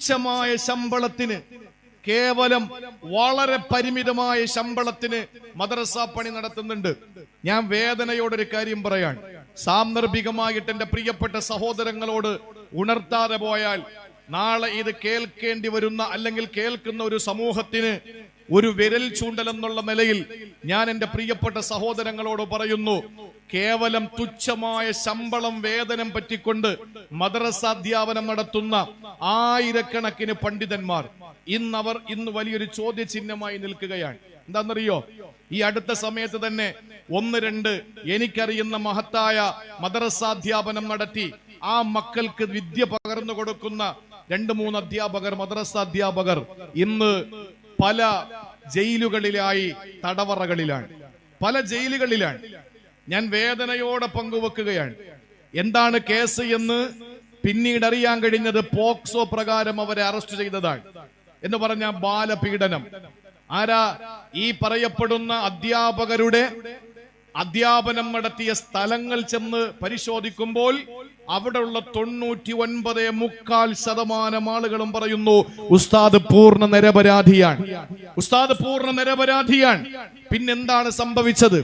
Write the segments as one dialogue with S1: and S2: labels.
S1: തുച്ഛമായ ശമ്പളത്തിന്, കേവലം വളരെ പരിമിതമായ ശമ്പളത്തിന് മദ്രസ പണി നടത്തുന്നുണ്ട്. ഞാൻ വേദനയോടൊരു കാര്യം പറയാൻ, സാന്ദർഭികമായിട്ട് എന്റെ പ്രിയപ്പെട്ട സഹോദരങ്ങളോട് ഉണർത്താതെ പോയാൽ നാളെ ഇത് കേൾക്കേണ്ടി വരുന്ന അല്ലെങ്കിൽ കേൾക്കുന്ന ഒരു സമൂഹത്തിന് ഒരു വിരൽ ചൂണ്ടൽ എന്നുള്ള നിലയിൽ ഞാൻ എന്റെ പ്രിയപ്പെട്ട സഹോദരങ്ങളോട് പറയുന്നു, കേവലം തുച്ഛമായ ശമ്പളം വേതനം പറ്റിക്കൊണ്ട് മദ്രസ അധ്യാപനം നടത്തുന്ന ആയിരക്കണക്കിന് പണ്ഡിതന്മാർ ഇന്ന് വലിയൊരു ചോദ്യചിഹ്നമായി നിൽക്കുകയാണ്. എന്താണെന്നറിയോ? ഈ അടുത്ത സമയത്ത് തന്നെ 1-2 എനിക്കറിയുന്ന മഹത്തായ മദ്രസാധ്യാപനം നടത്തി ആ മക്കൾക്ക് വിദ്യ പകർന്നു കൊടുക്കുന്ന 2-3 അധ്യാപകർ, മദ്രസ അധ്യാപകർ ഇന്ന് പല ജയിലുകളിലായി, തടവറകളിലാണ്, പല ജയിലുകളിലാണ്. ഞാൻ വേദനയോടെ പങ്കുവെക്കുകയാണ്. എന്താണ് കേസ് എന്ന് പിന്നീട് അറിയാൻ കഴിഞ്ഞത് പോക്സോ പ്രകാരം അവരെ അറസ്റ്റ് ചെയ്തതാണ്. എന്ന് പറഞ്ഞ ബാലപീഡനം. ആരാ? ഈ പറയപ്പെടുന്ന അധ്യാപകരുടെ അധ്യാപനം നടത്തിയ സ്ഥലങ്ങൾ ചെന്ന് പരിശോധിക്കുമ്പോൾ അവിടെയുള്ള 99.25% ആളുകളും പറയുന്നു ഉസ്താദ് പൂർണ്ണ നിരപരാധിയാണ്, ഉസ്താദ് പൂർണ്ണ നിരപരാധിയാണ്. പിന്നെന്താണ് സംഭവിച്ചത്?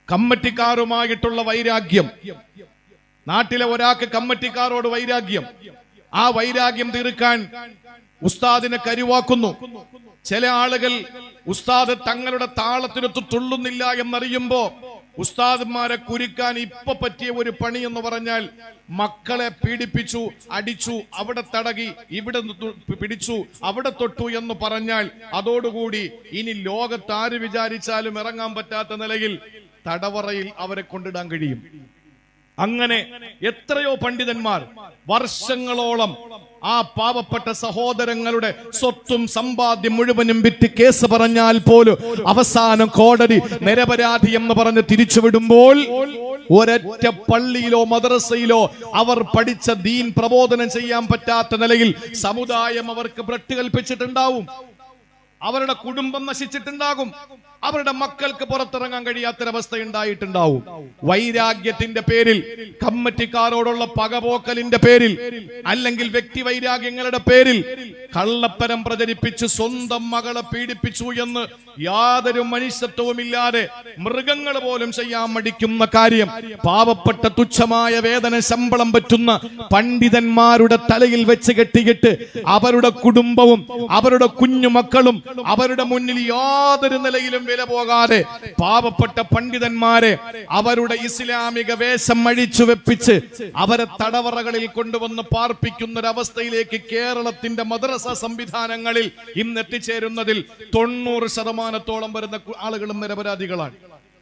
S1: കമ്മിറ്റിക്കാരുമായിട്ടുള്ള വൈരാഗ്യം. നാട്ടിലെ ഒരാൾക്ക് കമ്മിറ്റിക്കാരോട് വൈരാഗ്യം. ആ വൈരാഗ്യം തീർക്കാൻ ഉസ്താദിനെ കരുവാക്കുന്നു. ചില ആളുകൾ ഉസ്താദ് തങ്ങളുടെ താളത്തിനൊത്ത് തുള്ളുന്നില്ല എന്നറിയുമ്പോ ഉസ്താദ്മാരെ കുരുക്കാൻ ഇപ്പൊ പറ്റിയ ഒരു പണി എന്ന് പറഞ്ഞാൽ മക്കളെ പീഡിപ്പിച്ചു, അടിച്ചു, അവിടെ തടകി, ഇവിടെ പിടിച്ചു, അവിടെ തൊട്ടു എന്ന് പറഞ്ഞാൽ അതോടുകൂടി ഇനി ലോകത്ത് ആര് വിചാരിച്ചാലും ഇറങ്ങാൻ പറ്റാത്ത നിലയിൽ തടവറയിൽ അവരെ കൊണ്ടിടാൻ കഴിയും. അങ്ങനെ എത്രയോ പണ്ഡിതന്മാർ വർഷങ്ങളോളം ആ പാവപ്പെട്ട സഹോദരങ്ങളുടെ സ്വത്തും സമ്പാദ്യം മുഴുവനും വിറ്റ് കേസ് പറഞ്ഞാൽ പോലും അവസാനം കോടതി നിരപരാധി എന്ന് പറഞ്ഞ് തിരിച്ചുവിടുമ്പോൾ ഒരൊറ്റ പള്ളിയിലോ മദ്രസയിലോ അവർ പഠിച്ച ദീൻ പ്രബോധനം ചെയ്യാൻ പറ്റാത്ത നിലയിൽ സമുദായം അവർക്ക് ബ്രട്ട് കൽപ്പിച്ചിട്ടുണ്ടാവും, അവരുടെ കുടുംബം നശിച്ചിട്ടുണ്ടാകും, അവരുടെ മക്കൾക്ക് പുറത്തിറങ്ങാൻ കഴിയാത്തൊരവസ്ഥ ഉണ്ടായിട്ടുണ്ടാവും. വൈരാഗ്യത്തിന്റെ പേരിൽ, കമ്മിറ്റിക്കാരോടുള്ള പകപോക്കലിന്റെ പേരിൽ, അല്ലെങ്കിൽ വ്യക്തി വൈരാഗ്യങ്ങളുടെ പേരിൽ കള്ളപ്പരം പ്രചരിപ്പിച്ച് സ്വന്തം മകളെ പീഡിപ്പിച്ചു എന്ന് യാതൊരു മനുഷ്യത്വവുമില്ലാതെ മൃഗങ്ങൾ പോലും ചെയ്യാൻ മടിക്കുന്ന കാര്യം പാവപ്പെട്ട തുച്ഛമായ വേതന ശമ്പളം പറ്റുന്ന പണ്ഡിതന്മാരുടെ തലയിൽ വെച്ച് കെട്ടിയിട്ട് അവരുടെ കുടുംബവും അവരുടെ കുഞ്ഞുമക്കളും അവരുടെ മുന്നിൽ യാതൊരു നിലയിലും വില പോകാതെ പാവപ്പെട്ട പണ്ഡിതന്മാരെ അവരുടെ ഇസ്ലാമിക വേഷം അഴിച്ചു വെപ്പിച്ച് അവരെ തടവറകളിൽ കൊണ്ടുവന്ന് പാർപ്പിക്കുന്ന ഒരവസ്ഥയിലേക്ക് കേരളത്തിന്റെ മദ്രസ സംവിധാനങ്ങളിൽ ഇന്ന് എത്തിച്ചേരുന്നതിൽ 90% വരുന്ന ആളുകളും നിരപരാധികളാണ്.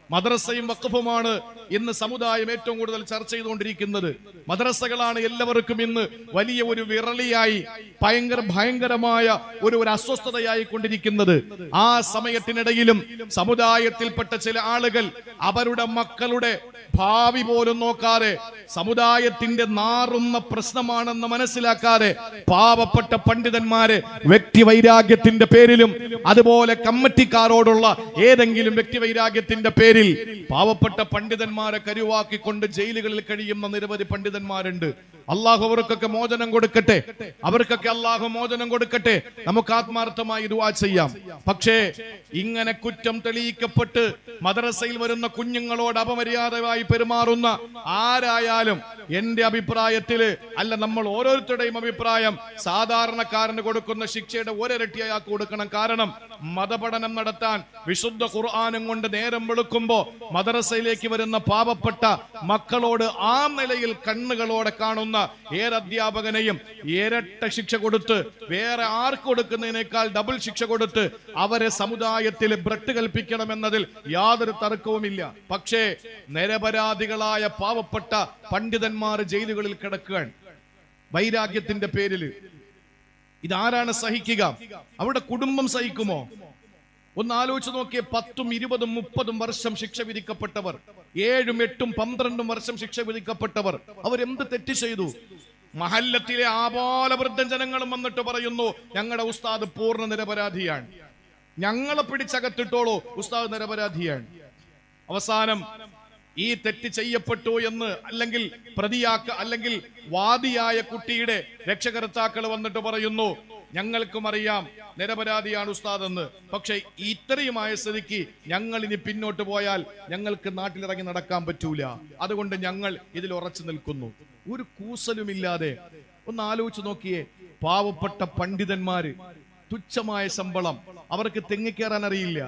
S1: മദ്രസയും വഖഫുമാണ് ഇന്ന് സമുദായം ഏറ്റവും കൂടുതൽ ചർച്ച ചെയ്തുകൊണ്ടിരിക്കുന്നത്. മദ്രസകളാണ് എല്ലാവർക്കും ഇന്ന് വലിയ ഒരു വിറളിയായി, ഭയങ്കരമായ ഒരു അസ്വസ്ഥതയായി കൊണ്ടിരിക്കുന്നത്. ആ സമയത്തിനിടയിലും സമുദായത്തിൽപ്പെട്ട ചില ആളുകൾ അവരുടെ മക്കളുടെ ഭാവി പോലും നോക്കാതെ, സമുദായത്തിന്റെ നാറുന്ന പ്രശ്നമാണെന്ന് മനസ്സിലാക്കാതെ പാവപ്പെട്ട പണ്ഡിതന്മാരെ വ്യക്തി വൈരാഗ്യത്തിന്റെ പേരിലും അതുപോലെ കമ്മിറ്റിക്കാരോടുള്ള ഏതെങ്കിലും വ്യക്തി വൈരാഗ്യത്തിന്റെ പേരിൽ പാവപ്പെട്ട പണ്ഡിതന്മാരെ കരുവാക്കിക്കൊണ്ട് ജയിലുകളിൽ കഴിയുന്ന നിരവധി പണ്ഡിതന്മാരുണ്ട്. അള്ളാഹു അവർക്കൊക്കെ മോചനം കൊടുക്കട്ടെ, അവർക്കൊക്കെ അള്ളാഹു മോചനം കൊടുക്കട്ടെ. നമുക്ക് ആത്മാർത്ഥമായി ദുആ ചെയ്യാം. പക്ഷേ ഇങ്ങനെ കുറ്റം തെളിയിക്കപ്പെട്ട് മദ്രസയിൽ വരുന്ന കുഞ്ഞുങ്ങളോട് അപമര്യാദയായി പെരുമാറുന്ന ആരായാലും എന്റെ അഭിപ്രായത്തില്, അല്ല നമ്മൾ ഓരോരുത്തരുടെയും അഭിപ്രായം, സാധാരണക്കാരന് കൊടുക്കുന്ന ശിക്ഷയുടെ ഒരരട്ടിയാക്കി കൊടുക്കണം. കാരണം മതപഠനം നടത്താൻ വിശുദ്ധ ഖുർആനും കൊണ്ട് നേരം വെളുക്കുമ്പോ മദ്രസയിലേക്ക് വരുന്ന പാവപ്പെട്ട മക്കളോട് ആ നിലയിൽ കണ്ണുകളോടെ കാണുന്ന ഏതധ്യാപകനെയും ഇരട്ട ശിക്ഷ കൊടുത്ത്, വേറെ ആർക്ക് കൊടുക്കുന്നതിനേക്കാൾ ഡബിൾ ശിക്ഷ കൊടുത്ത് അവരെ സമുദായത്തിൽ ബ്രട്ട് കൽപ്പിക്കണമെന്നതിൽ യാതൊരു തർക്കവുമില്ല. പക്ഷേ നിരപരാധികളായ പാവപ്പെട്ട പണ്ഡിതന്മാർ ജയിലുകളിൽ കിടക്കുകയാണ് വൈരാഗ്യത്തിന്റെ പേരിൽ. ഇതാരാണ് സഹിക്കുക? അവരുടെ കുടുംബം സഹിക്കുമോ? ഒന്ന് ആലോചിച്ച് നോക്കിയേ. 10, 20, 30 വർഷം ശിക്ഷ വിധിക്കപ്പെട്ടവർ, 7, 8, 12 വർഷം ശിക്ഷ വിധിക്കപ്പെട്ടവർ അവരെന്ത് തെറ്റ് ചെയ്തു? മഹല്ലത്തിലെ ആബാലവൃദ്ധ ജനങ്ങളും വന്നിട്ട് പറയുന്നു ഞങ്ങളുടെ ഉസ്താദ് പൂർണ്ണ നിരപരാധിയാണ്, ഞങ്ങളെ പിടിച്ചകത്തിട്ടോളൂ, ഉസ്താദ് നിരപരാധിയാണ്. അവസാനം ഈ തെറ്റ് ചെയ്യപ്പെട്ടു എന്ന് അല്ലെങ്കിൽ അല്ലെങ്കിൽ വാദിയായ കുട്ടിയുടെ രക്ഷകർത്താക്കൾ വന്നിട്ട് പറയുന്നു, ഞങ്ങൾക്കും അറിയാം നിരപരാധിയാണ് ഉസ്താദ് എന്ന്, പക്ഷെ ഇത്രയുമായ സ്ഥിതിക്ക് ഞങ്ങൾ ഇനി പിന്നോട്ട് പോയാൽ ഞങ്ങൾക്ക് നാട്ടിലിറങ്ങി നടക്കാൻ പറ്റൂല, അതുകൊണ്ട് ഞങ്ങൾ ഇതിൽ ഉറച്ചു നിൽക്കുന്നു. ഒരു കൂസലുമില്ലാതെ ഒന്ന് ആലോചിച്ച് നോക്കിയേ. പാവപ്പെട്ട പണ്ഡിതന്മാര്, തുച്ഛമായ ശമ്പളം, അവർക്ക് തെങ്ങ് കയറാൻ അറിയില്ല,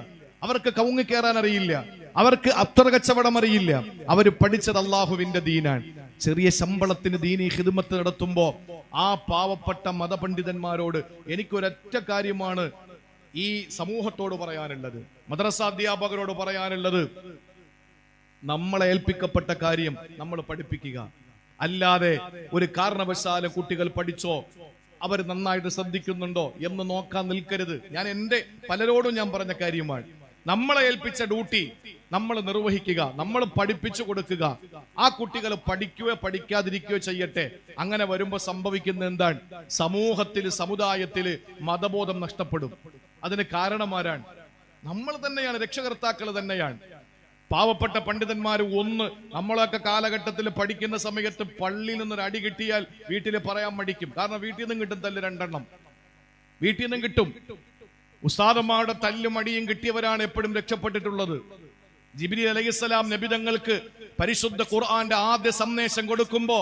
S1: അവർക്ക് കവുങ്ങ് കയറാൻ അറിയില്ല, അവർക്ക് അത്തറ കച്ചവടം അറിയില്ല, അവര് പഠിച്ചത് അള്ളാഹുവിന്റെ ദീനാണ്. ചെറിയ ശമ്പളത്തിന് ദീനി ഖിദ്മത്ത് നടത്തുമ്പോ ആ പാവപ്പെട്ട മതപണ്ഡിതന്മാരോട് എനിക്കൊരൊറ്റ കാര്യമാണ് ഈ സമൂഹത്തോട് പറയാനുള്ളത്, മദ്രസാധ്യാപകരോട് പറയാനുള്ളത്, നമ്മളെ ഏൽപ്പിക്കപ്പെട്ട കാര്യം നമ്മൾ പഠിപ്പിക്കുക. അല്ലാതെ ഒരു കാരണവശാലും കുട്ടികൾ പഠിച്ചോ, അവർ നന്നായിട്ട് ശ്രദ്ധിക്കുന്നുണ്ടോ എന്ന് നോക്കാൻ നിൽക്കരുത്. ഞാൻ എന്റെ പലരോടും ഞാൻ പറഞ്ഞ കാര്യമാണ്. നമ്മളെ ഏൽപ്പിച്ച ഡ്യൂട്ടി നമ്മൾ നിർവഹിക്കുക, നമ്മൾ പഠിപ്പിച്ചു കൊടുക്കുക. ആ കുട്ടികൾ പഠിക്കുകയോ പഠിക്കാതിരിക്കുകയോ ചെയ്യട്ടെ. അങ്ങനെ വരുമ്പോ സംഭവിക്കുന്ന എന്താണ്? സമൂഹത്തിൽ, സമുദായത്തിൽ മതബോധം നഷ്ടപ്പെടും. അതിന് കാരണമാരാണ്? നമ്മൾ തന്നെയാണ്, രക്ഷകർത്താക്കൾ തന്നെയാണ്. പാവപ്പെട്ട പണ്ഡിതന്മാർ നമ്മളൊക്കെ കാലഘട്ടത്തിൽ പഠിക്കുന്ന സമയത്ത് പള്ളിയിൽ നിന്നൊരു അടി കിട്ടിയാൽ വീട്ടിൽ പറയാൻ മടിക്കും. കാരണം വീട്ടിൽ നിന്നും കിട്ടും തല്ല്, 2 എണ്ണം വീട്ടിൽ നിന്നും കിട്ടും. ഉസ്താദന്മാരുടെ തല്ലും അടിയും കിട്ടിയവരാണ് എപ്പോഴും രക്ഷപ്പെട്ടിട്ടുള്ളത്. ജിബ്രീൽ അലൈഹിസ്സലാം നബി തങ്ങൾക്ക് പരിശുദ്ധ ഖുർആന്റെ ആദ്യ സന്ദേശം കൊടുക്കുമ്പോ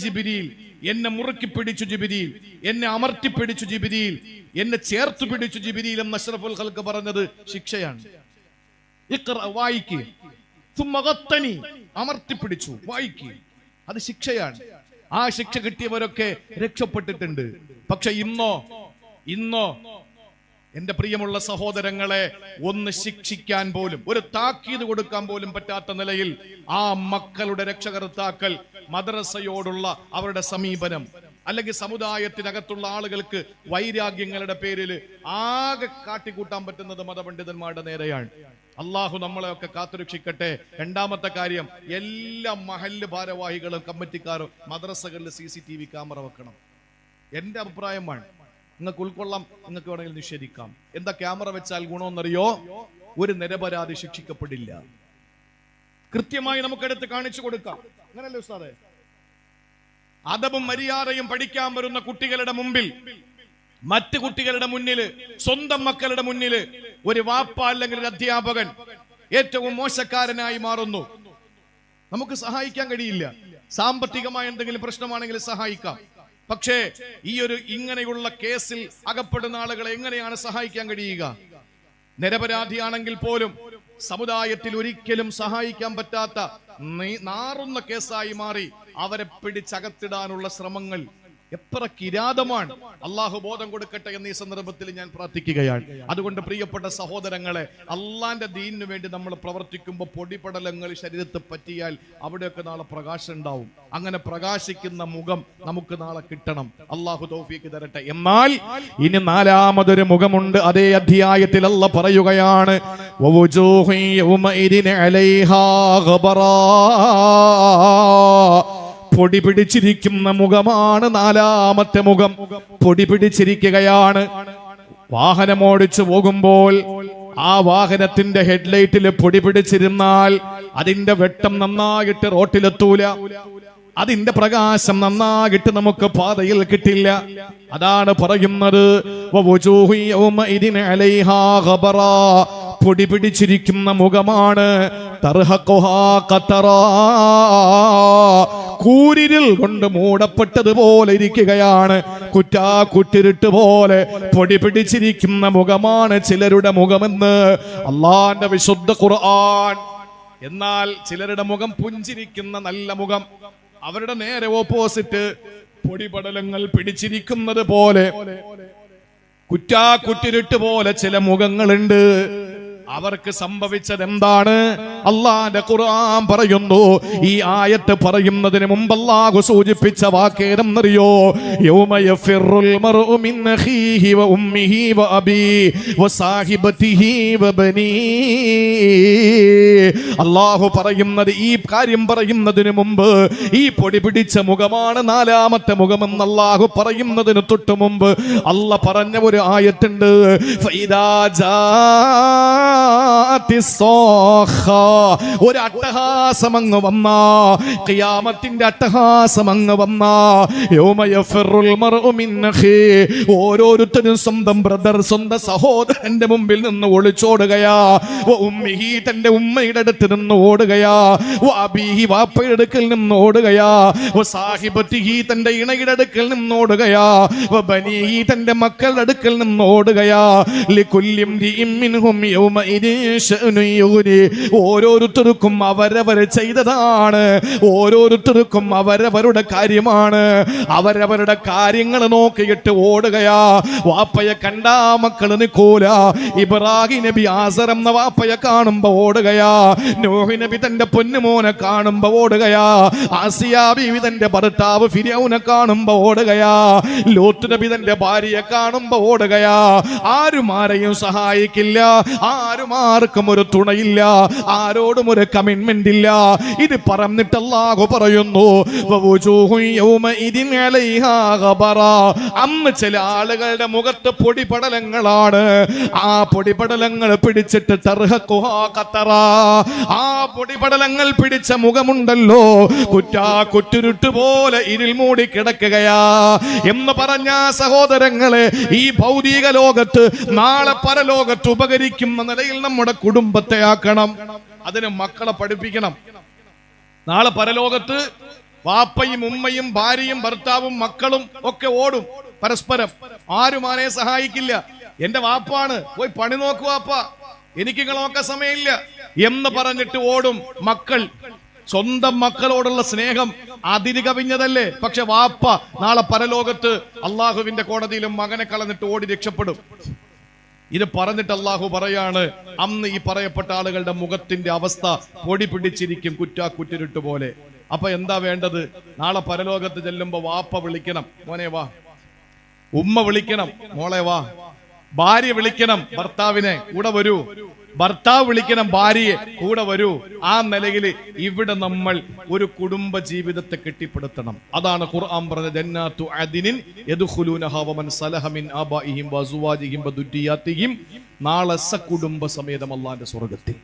S1: ജിബ്രീൽ, എന്നെ മുറുക്കി പിടിച്ചു ജിബ്രീൽ, എന്നെ അമർത്തി പിടിച്ചു ജിബ്രീൽ, എന്നെ ചേർത്ത് പിടിച്ചു ജിബ്രീൽ എന്ന് അഷ്റഫുൽ ഖൽഖ് പറഞ്ഞത് ശിക്ഷയാണ്. വായിക്ക്, അമർത്തി പിടിച്ചു, വായിക്ക്, അത് ശിക്ഷയാണ്. ആ ശിക്ഷ കിട്ടിയവരൊക്കെ രക്ഷപ്പെട്ടിട്ടുണ്ട്. പക്ഷെ ഇന്നോ എന്റെ പ്രിയമുള്ള സഹോദരങ്ങളെ, ഒന്ന് ശിക്ഷിക്കാൻ പോലും, ഒരു താക്കീത് കൊടുക്കാൻ പോലും പറ്റാത്ത നിലയിൽ ആ മക്കളുടെ രക്ഷകർത്താക്കൾ മദ്രസയോടുള്ള അവരുടെ സമീപനം, അല്ലെങ്കിൽ സമുദായത്തിനകത്തുള്ള ആളുകൾക്ക് വൈരാഗ്യങ്ങളുടെ പേരിൽ ആകെ കാട്ടിക്കൂട്ടാൻ പറ്റുന്നത് മതപണ്ഡിതന്മാരുടെ നേരെയാണ്. അള്ളാഹു നമ്മളെയൊക്കെ കാത്തുരക്ഷിക്കട്ടെ. രണ്ടാമത്തെ കാര്യം, എല്ലാ മഹല്ല് ഭാരവാഹികളും കമ്മിറ്റിക്കാരും മദ്രസകളിൽ CCTV ക്യാമറ വെക്കണം. എന്റെ അഭിപ്രായമാണ്. നിങ്ങൾക്ക് ഉൾക്കൊള്ളാം, നിങ്ങൾക്ക് വേണമെങ്കിൽ നിഷേധിക്കാം. എന്താ ക്യാമറ വെച്ചാൽ ഗുണമെന്നറിയോ? ഒരു നിരപരാധി ശിക്ഷിക്കപ്പെടില്ല. കൃത്യമായി നമുക്കെടുത്ത് കാണിച്ചു കൊടുക്കാം. അങ്ങനല്ലേ ഉസ്താദേ? അദബും മര്യാദയും പഠിക്കാൻ വരുന്ന കുട്ടികളുടെ മുമ്പിൽ, മറ്റു കുട്ടികളുടെ മുന്നില്, സ്വന്തം മക്കളുടെ മുന്നില് ഒരു വാപ്പ അല്ലെങ്കിൽ ഒരു അധ്യാപകൻ ഏറ്റവും മോശക്കാരനായി മാറുന്നു. നമുക്ക് സഹായിക്കാൻ കഴിയില്ല. സാമ്പത്തികമായ എന്തെങ്കിലും പ്രശ്നമാണെങ്കിൽ സഹായിക്കാം. പക്ഷേ ഇങ്ങനെയുള്ള കേസിൽ അകപ്പെടുന്ന ആളുകളെ എങ്ങനെയാണ് സഹായിക്കാൻ കഴിയുക? നിരപരാധിയാണെങ്കിൽ പോലും സമുദായത്തിൽ ഒരിക്കലും സഹായിക്കാൻ പറ്റാത്ത നാറുന്ന കേസായി മാറി അവരെ പിടിച്ചകത്തിടാനുള്ള ശ്രമങ്ങൾ എത്ര കിരാതമാണ്. അള്ളാഹു ബോധം കൊടുക്കട്ടെ എന്ന് ഈ സന്ദർഭത്തിൽ ഞാൻ പ്രാർത്ഥിക്കുകയാണ്. അതുകൊണ്ട് പ്രിയപ്പെട്ട സഹോദരങ്ങളെ, അള്ളാന്റെ ദീനിനു വേണ്ടി നമ്മൾ പ്രവർത്തിക്കുമ്പോൾ പൊടിപടലങ്ങൾ ശരീരത്തിൽ പറ്റിയാൽ അവിടെയൊക്കെ നാളെ പ്രകാശം ഉണ്ടാവും. അങ്ങനെ പ്രകാശിക്കുന്ന മുഖം നമുക്ക് നാളെ കിട്ടണം. അള്ളാഹു തൗഫീഖ് തരട്ടെ. എന്നാൽ ഇനി 4-മതൊരു മുഖമുണ്ട്. അതേ അധ്യായത്തിൽ അല്ലാഹ് പറയുകയാണ്, പൊടി പിടിച്ചിരിക്കുന്ന മുഖമാണ് 4-മത്തെ മുഖം. പൊടി പിടിച്ചിരിക്കുകയാണ്. വാഹനമോടിച്ചു പോകുമ്പോൾ ആ വാഹനത്തിന്റെ ഹെഡ്ലൈറ്റിൽ പൊടി പിടിച്ചിരുന്നാൽ അതിന്റെ വെട്ടം നന്നായിട്ട് റോട്ടിലെത്തൂല, അതിന്റെ പ്രകാശം നന്നായിട്ട് നമുക്ക് പാതയിൽ കിട്ടില്ല. അതാണ് പറയുന്നത്, പൊടി പിടിച്ചിരിക്കുന്ന മുഖമാണ്. കൂരിരുൾ കൊണ്ട് മൂടപ്പെട്ടതുപോലെ ഇരിക്കുകയാണ്. കുറ്റിരുട്ട് പോലെ പൊടി പിടിച്ചിരിക്കുന്ന മുഖമാണ് ചിലരുടെ മുഖമെന്ന് അള്ളാന്റെ വിശുദ്ധ ഖുർആൻ. എന്നാൽ ചിലരുടെ മുഖം പുഞ്ചിരിക്കുന്ന നല്ല മുഖം, അവരുടെ നേരെ ഓപ്പോസിറ്റ് പൊടിപടലങ്ങൾ പിടിച്ചിരിക്കുന്നത് പോലെ, കുറ്റിരുട്ട് പോലെ ചില മുഖങ്ങളുണ്ട്. അവർക്ക് സംഭവിച്ചത് എന്താണ്? അല്ലാഹുവിന്റെ ഖുർആൻ പറയുന്നു. ഈ ആയത്ത് പറയുന്നതിന് മുമ്പ് അല്ലാഹു സൂചിപ്പിച്ച വാക്കേതെന്നറിയോ? യൗമ യഫിറുൽ മർഉ മിൻ അഖീഹി വ ഉമ്മിഹി വ അബീഹി വ സാഹിബതിഹി വ ബനീ. അല്ലാഹു പറയുന്നത്, ഈ കാര്യം പറയുന്നതിന് മുമ്പ് ഈ പൊടി പിടിച്ച മുഖമാണ് 4-മത്തെ മുഖമെന്ന് അല്ലാഹു പറയുന്നതിന് തൊട്ട് മുമ്പ് അല്ലാഹ് പറഞ്ഞ ഒരു ആയത്തുണ്ട്. ഫൈദാ ജാ ഒരു അട്ടഹാസം അങ്ങ് വന്ന, ഖിയാമത്തിന്റെ അട്ടഹാസം അങ്ങ് വന്ന, ഓരോരുത്തരും സ്വന്തം ബ്രദർ, സ്വന്തം സഹോദരന്റെ മുമ്പിൽ നിന്ന് ഒളിച്ചോടുകയാ. ഉമ്മിഹി തന്റെ ഉമ്മയുടെ അടുത്ത് നിന്ന് ഓടുകയാ. അബീഹി വാപ്പയുടെ അടുക്കൽ നിന്ന് ഓടുകയാ. സാഹിബത്തിഹി തന്റെ ഇണയുടെ അടുക്കൽ നിന്ന് ഓടുകയാ. ബനീഹി തന്റെ മക്കളുടെ അടുക്കൽ നിന്ന് ഓടുകയാ. ലികുല്ലിം മിൻഹും യൗമഇദിൻ ശഅ്നുൻ യുഗ്നി. ഓരോരുത്തർക്കും അവരവർ ചെയ്തതാണ്, ഓരോരുത്തർക്കും അവരവരുടെ കാര്യമാണ്. അവരവരുടെ കാര്യങ്ങൾ നോക്കിയിട്ട് ഓടുകയാ. വാപ്പയെ കണ്ടാ മക്കള് നിൽക്കൂല. ഇബ്രാഹിം നബി ആസർ എന്ന വാപ്പയെ കാണുമ്പോ ഓടുകയാ. നൂഹ് നബി തന്റെ പൊന്നുമോനെ കാണുമ്പോ ഓടുകയാ. ആസിയാ ബീവി തന്റെ ഭർത്താവ് ഫിർഔനെ കാണുമ്പോ ഓടുകയാ. ലൂത്ത് നബി തന്റെ ഭാര്യയെ കാണുമ്പോ ഓടുകയാ. ആരും ആരെയും സഹായിക്കില്ല, ആരും ആർക്കും ഒരു തുണയില്ല, ആരോടും ഒരു കമ്മിറ്റ്മെന്റ് ഇല്ല. ഇത് പറഞ്ഞിട്ട് അല്ലാഹു പറയുന്നു, അന്ന് ചില ആളുകളുടെ മുഖത്ത് പൊടിപടലങ്ങളാണ്. ആ പൊടിപടലങ്ങൾ പിടിച്ചിട്ട് ആ പൊടിപടലങ്ങൾ പിടിച്ച മുഖമുണ്ടല്ലോ, കുറ്റുരുട്ട് പോലെ ഇരുൾ മൂടി കിടക്കുകയാ എന്ന് പറഞ്ഞ സഹോദരങ്ങളെ, ഈ ഭൗതിക ലോകത്ത് നാളെ പരലോകത്ത് ഉപകരിക്കുന്ന നിലയിൽ നമ്മുടെ കുടുംബത്തെ ആക്കണം. അതിന് മക്കളെ പഠിപ്പിക്കണം. നാളെ പരലോകത്ത് വാപ്പയും ഉമ്മയും ഭാര്യയും ഭർത്താവും മക്കളും ഒക്കെ ഓടും പരസ്പരം. ആരും ആരെ സഹായിക്കില്ല. എന്റെ വാപ്പാണ്, പോയി പണി നോക്കു വാപ്പ, എനിക്ക് നോക്കാൻ സമയമില്ല എന്ന് പറഞ്ഞിട്ട് ഓടും മക്കൾ. സ്വന്തം മക്കളോടുള്ള സ്നേഹം അതിര് കവിഞ്ഞതല്ലേ. പക്ഷെ വാപ്പ നാളെ പരലോകത്ത് അള്ളാഹുവിന്റെ കോടതിയിലും മകനെ കളഞ്ഞിട്ട് ഓടി രക്ഷപ്പെടും. ഇത് പറഞ്ഞിട്ട് അള്ളാഹു പറയാണ്, അന്ന് ഈ പറയപ്പെട്ട ആളുകളുടെ മുഖത്തിന്റെ അവസ്ഥ പൊടി പിടിച്ചിരിക്കും, കുറ്റുരുട്ട് പോലെ. അപ്പൊ എന്താ വേണ്ടത്? നാളെ പരലോകത്ത് ചെല്ലുമ്പോ വാപ്പ വിളിക്കണം, മോനെ വാ. ഉമ്മ വിളിക്കണം, മോളെ വാ. ഭാര്യ വിളിക്കണം ഭർത്താവിനെ, കൂടെ വരൂ. ഭർത്താവ് വിളിക്കണം ഭാര്യയെ, കൂടെ വരൂ. ആ നിലയിൽ ഇവിടെ നമ്മൾ ഒരു കുടുംബ ജീവിതത്തെ കെട്ടിപ്പടുത്തണം. അതാണ് ഖുർആൻ പറഞ്ഞ ജന്നാത്തു അദ്നിൻ യദ്ഖുലൂനഹാ വമൻ സലഹ മിൻ ആബാഇഹിം വഅസ്വാജിഹിം വദുരിയാതിഹിം. നാളെ സകുടുംബ സമേതം അല്ലാഹുവിന്റെ സ്വർഗ്ഗത്തിൽ.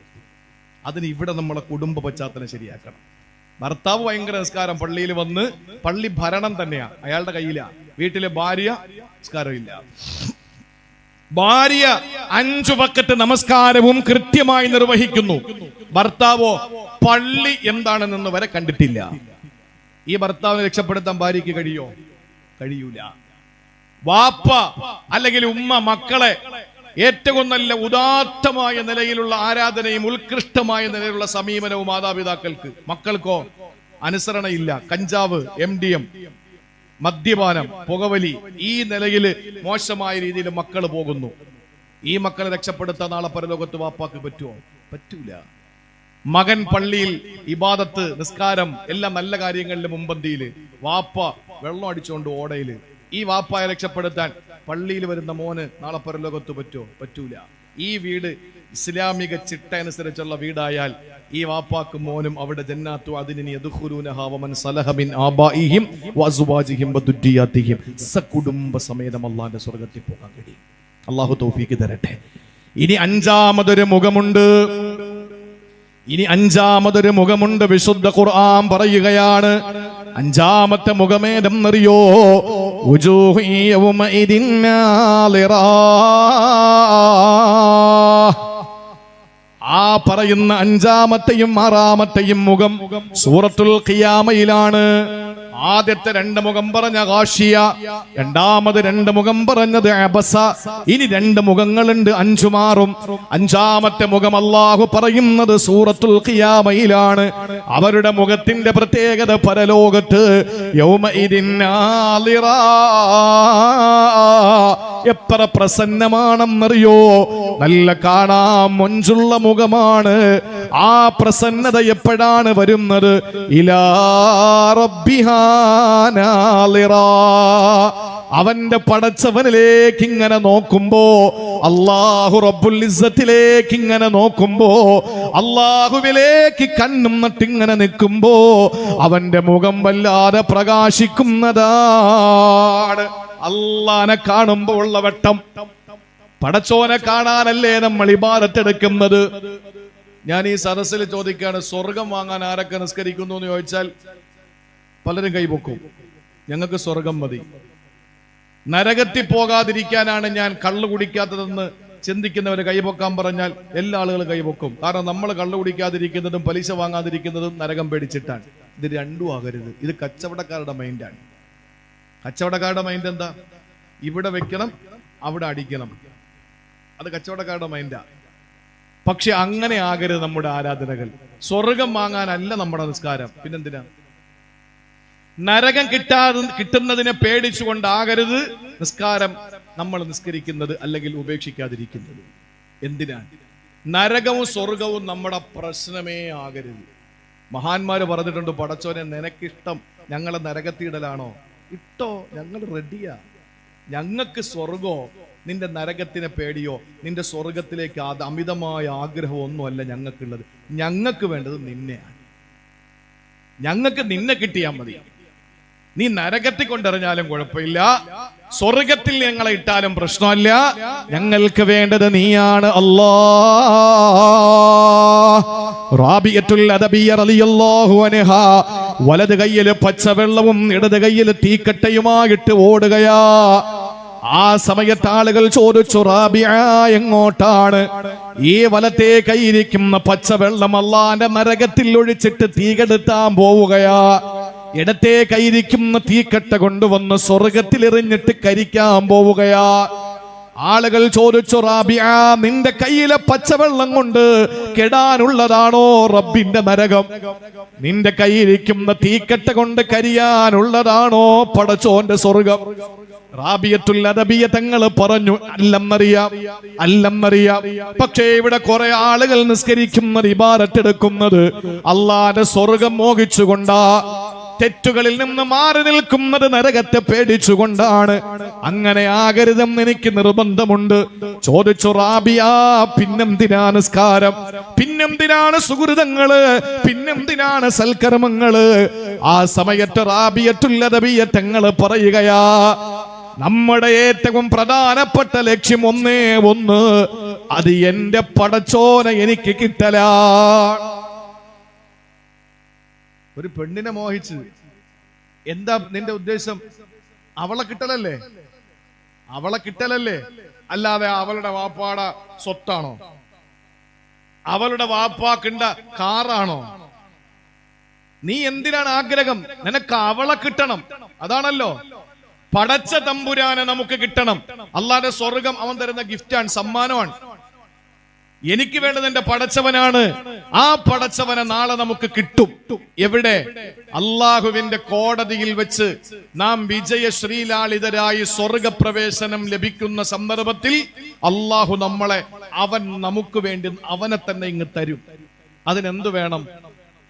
S1: അതിന് ഇവിടെ നമ്മളെ കുടുംബ പശ്ചാത്തലം ശരിയാക്കണം. ഭർത്താവ് ഭയങ്കര നിസ്കാരം, പള്ളിയിൽ വന്ന് പള്ളി ഭരണം തന്നെയാ അയാളുടെ കയ്യിലാ. വീട്ടിലെ ഭാര്യ നിസ്കാരമില്ല. ഭാര്യ 5 വഖത്ത് നമസ്കാരവും കൃത്യമായി നിർവഹിക്കുന്നു. ഭർത്താവോ പള്ളി എന്താണെന്ന് വരെ കണ്ടിട്ടില്ല. ഈ ഭർത്താവിനെ രക്ഷപ്പെടുത്താൻ ഭാര്യയ്ക്ക് കഴിയൂല. വാപ്പ അല്ലെങ്കിൽ ഉമ്മ മക്കളെ ഏറ്റവും നല്ല ഉദാത്തമായ നിലയിലുള്ള ആരാധനയും ഉത്കൃഷ്ടമായ നിലയിലുള്ള സമീപനവും മാതാപിതാക്കൾക്ക്. മക്കൾക്കോ അനുസരണയില്ല. കഞ്ചാവ്, MDM, മദ്യപാനം, പുകവലി, ഈ നിലയിൽ മോശമായ രീതിയിൽ മക്കൾ പോകുന്നു. ഈ മക്കളെ രക്ഷപ്പെടുത്താൻ നാളെ പരലോകത്ത് വാപ്പാക്ക് പറ്റൂല. മകൻ പള്ളിയിൽ ഇബാദത്ത്, നിസ്കാരം, എല്ലാം നല്ല കാര്യങ്ങളിലെ മുമ്പന്തിയില്, വാപ്പ വെള്ളം അടിച്ചുകൊണ്ട് ഓടയില്. ഈ വാപ്പായെ രക്ഷപ്പെടുത്താൻ പള്ളിയിൽ വരുന്ന മോന് നാളെ പരലോകത്ത് പറ്റൂല. ഈ വീട് ഇസ്ലാമിക ചിട്ട അനുസരിച്ചുള്ള വീടായാൽ ഈ വാപ്പാക്കും മോനും അവിടെ ജന്നാത്തു അദ്നിൻ യദ്ഖുലൂനഹാ വമൻ സലഹ മിൻ ആബാഇഹിം വഅസ്വാജിഹിം വദുരിയാതിഹിം. സകുടുംബ സമേതം അല്ലാഹുവിന്റെ സ്വർഗ്ഗത്തിൽ പോകാൻ കഴിയും. അല്ലാഹു തൗഫീഖ് തരട്ടെ. ഇനി അഞ്ചാമതൊരു മുഖമുണ്ട്. വിശുദ്ധ ഖുർആൻ പറയുകയാണ്, അഞ്ചാമത്തെ മുഖമേതെന്നറിയോ? വുജൂഹു യൗമഇദിൻ നാളിറാ. ആ പറയുന്ന അഞ്ചാമത്തെയും ആറാമത്തെയും മുഖം സൂറത്തുൽ ഖിയാമയിലാണ്. ആദ്യത്തെ 2 മുഖം പറഞ്ഞ ഗാഷിയ, രണ്ടാമത് 2 മുഖം പറഞ്ഞത് അബസ. ഇനി 2 മുഖങ്ങളുണ്ട്, 5 മാറും. അഞ്ചാമത്തെ മുഖം അല്ലാഹു പറയുന്നത് സൂറത്തുൽ ഖിയാമയിലാണ്. അവരുടെ മുഖത്തിന്റെ പ്രത്യേകത പരലോകത്ത് യൗമഇദിൻ നാളിറാ. എത്ര പ്രസന്നമാണെന്നറിയോ? നല്ല കാണാൻ മൊഞ്ചുള്ള മുഖമാണ്. ആ പ്രസന്നത എപ്പോഴാണ് വരുന്നത്? ഇലാ റബ്ബിഹാ നാളിറാ. അവന്റെ പടച്ചവനിലേക്ക് ഇങ്ങനെ നോക്കുമ്പോ, അല്ലാഹു റബ്ബുൽ ഇസ്സത്തിലേക്ക് ഇങ്ങനെ നോക്കുമ്പോ, അല്ലാഹുവിലേക്ക് കണ്ണും നട്ടിങ്ങനെ നിൽക്കുമ്പോ അവന്റെ മുഖം വല്ലാതെ പ്രകാശിക്കുന്നതാണ്. അല്ലാഹനെ കാണുമ്പോൾ ഉള്ള വെട്ടം പടച്ചോനെ കാണാനല്ലേ നമ്മൾ ഇബാദത്ത് എടുക്കുന്നത്. ഞാൻ ഈ സദസ്സിൽ ചോദിക്കുകയാണ്, സ്വർഗം വാങ്ങാൻ ആരൊക്കെ നിസ്കരിക്കുന്നു എന്ന് ചോദിച്ചാൽ പലരും കൈപൊക്കും. ഞങ്ങൾക്ക് സ്വർഗം മതി. നരകത്തിൽ പോകാതിരിക്കാനാണ് ഞാൻ കള്ളു കുടിക്കാത്തതെന്ന് ചിന്തിക്കുന്നവര് കൈപൊക്കാൻ പറഞ്ഞാൽ എല്ലാ ആളുകളും കൈപൊക്കും. കാരണം നമ്മൾ കള്ളു കുടിക്കാതിരിക്കുന്നതും പലിശ വാങ്ങാതിരിക്കുന്നതും നരകം പേടിച്ചിട്ടാണ്. ഇത് രണ്ടും ആകരുത്. ഇത് കച്ചവടക്കാരുടെ മൈൻഡാണ്. കച്ചവടക്കാരുടെ മൈൻഡ് എന്താ? ഇവിടെ വെക്കണം, അവിടെ അടിക്കണം. അത് കച്ചവടക്കാരുടെ മൈൻഡാ. പക്ഷെ അങ്ങനെ ആകരുത് നമ്മുടെ ആരാധനകൾ. സ്വർഗം വാങ്ങാനല്ല നമ്മുടെ നിസ്കാരം. പിന്നെന്തിനാ? നരകം കിട്ടുന്നതിനെ പേടിച്ചുകൊണ്ടാകരുത് നിസ്കാരം നമ്മൾ നിസ്കരിക്കുന്നത് അല്ലെങ്കിൽ ഉപേക്ഷിക്കാതിരിക്കുന്നത്. എന്തിനാണ്? നരകവും സ്വർഗവും നമ്മുടെ പ്രശ്നമേ ആകരുത്. മഹാന്മാര് പറഞ്ഞിട്ടുണ്ട്, പടച്ചോനെ നിനക്കിഷ്ടം ഞങ്ങളെ നരകത്തിയിടലാണോ? ഇട്ടോ, ഞങ്ങൾ റെഡിയാ. ഞങ്ങൾക്ക് സ്വർഗോ നിന്റെ നരകത്തിനെ പേടിയോ നിന്റെ സ്വർഗത്തിലേക്ക് അത് അമിതമായ ആഗ്രഹമോ ഒന്നുമല്ല ഞങ്ങൾക്കുള്ളത്. ഞങ്ങൾക്ക് വേണ്ടത് നിന്നെയാണ്. ഞങ്ങൾക്ക് നിന്നെ കിട്ടിയാൽ മതി. നീ നരകത്തിൽ കൊണ്ടെറിഞ്ഞാലും കുഴപ്പമില്ല, സ്വർഗത്തിൽ ഞങ്ങളെ ഇട്ടാലും പ്രശ്നമല്ല. ഞങ്ങൾക്ക് വേണ്ടത് നീയാണ് അല്ലാഹ്. റാബിയത്തുൽ അദബിയ്യ റളിയല്ലാഹു അൻഹാ വലത് കയ്യിൽ പച്ചവെള്ളവും ഇടത് കയ്യിൽ തീക്കട്ടയുമായിട്ട് ഓടുകയാ. ആ സമയത്ത് ആളുകൾ ചോദിച്ചു, റാബിയ എങ്ങോട്ടാണ്? ഈ വലത്തെ കൈയിരിക്കുന്ന പച്ചവെള്ളം അല്ലാഹുവിന്റെ നരകത്തിൽ ഒഴിച്ചിട്ട് തീകെടുത്താൻ പോവുകയാ. ഇടത്തെ കൈയിരിക്കുന്ന തീക്കട്ട കൊണ്ടുവന്ന് സ്വർഗത്തിൽ എറിഞ്ഞിട്ട് കരിക്കാൻ പോവുകയാ. ആളുകൾ ചോദിച്ചു, റാബിയ നിന്റെ കയ്യിലെ പച്ചവെള്ളം കൊണ്ട് കെടാനുള്ളതാണോ റബ്ബിന്റെ നരകം? നിന്റെ കയ്യിലിരിക്കുന്ന തീക്കട്ട കൊണ്ട് കരിയാനുള്ളതാണോ പടച്ചോന്റെ സ്വർഗം? റാബിയത്തുൽ അദബിയ തങ്ങൾ പറഞ്ഞു, അല്ലെന്നറിയാം. പക്ഷേ ഇവിടെ കുറെ ആളുകൾ നിസ്കരിക്കുന്നത്, ഇബാദത്ത് എടുക്കുന്നത് അല്ലാഹുവിന്റെ സ്വർഗം മോഹിച്ചുകൊണ്ടാ. തെറ്റുകളിൽ നിന്ന് മാറി നിൽക്കുന്നത് നരകത്തെ പേടിച്ചുകൊണ്ടാണ്. അങ്ങനെ ആകരുതെന്ന് എനിക്ക് നിർബന്ധമുണ്ട്. ചോദിച്ചു, റാബിയ പിന്നെന്തിനാ നിസ്കാരം? പിന്നെന്തിനാണ് സുഹൃതങ്ങള്? പിന്നെന്തിനാണ് സൽക്കർമ്മങ്ങള്? ആ സമയത്ത് റാബിയത്തുൽ അദബിയ തങ്ങൾ പറയുകയാ, നമ്മുടെ ഏറ്റവും പ്രധാനപ്പെട്ട ലക്ഷ്യം ഒന്നേ ഒന്ന്, അത് എന്റെ പടച്ചോനെ എനിക്ക് കിട്ടലാ. ഒരു പെണ്ണിനെ മോഹിച്ച് എന്താ നിന്റെ ഉദ്ദേശം? അവളെ കിട്ടലല്ലേ? അവളെ കിട്ടലല്ലേ? അല്ലാതെ അവളുടെ വാപ്പാട സ്വത്താണോ? അവളുടെ വാപ്പാക്കിണ്ട കാറാണോ? നീ എന്തിനാണ് ആഗ്രഹം? നിനക്ക് അവളെ കിട്ടണം, അതാണല്ലോ. പടച്ച തമ്പുരാനെ നമുക്ക് കിട്ടണം. അല്ലാതെ സ്വർഗം അവൻ തരുന്ന ഗിഫ്റ്റാണ്, സമ്മാനമാണ്. എനിക്ക് വേണ്ടത് എന്റെ പടച്ചവനാണ്. ആ പടച്ചവനെ നാളെ നമുക്ക് കിട്ടും. എവിടെ? അള്ളാഹുവിന്റെ കോടതിയിൽ വെച്ച് നാം വിജയശ്രീലാളിതരായി സ്വർഗപ്രവേശനം ലഭിക്കുന്ന സന്ദർഭത്തിൽ അള്ളാഹു നമ്മളെ, അവൻ നമുക്ക് വേണ്ടി അവനെ തന്നെ ഇങ്ങ് തരും. അതിനെന്ത് വേണം?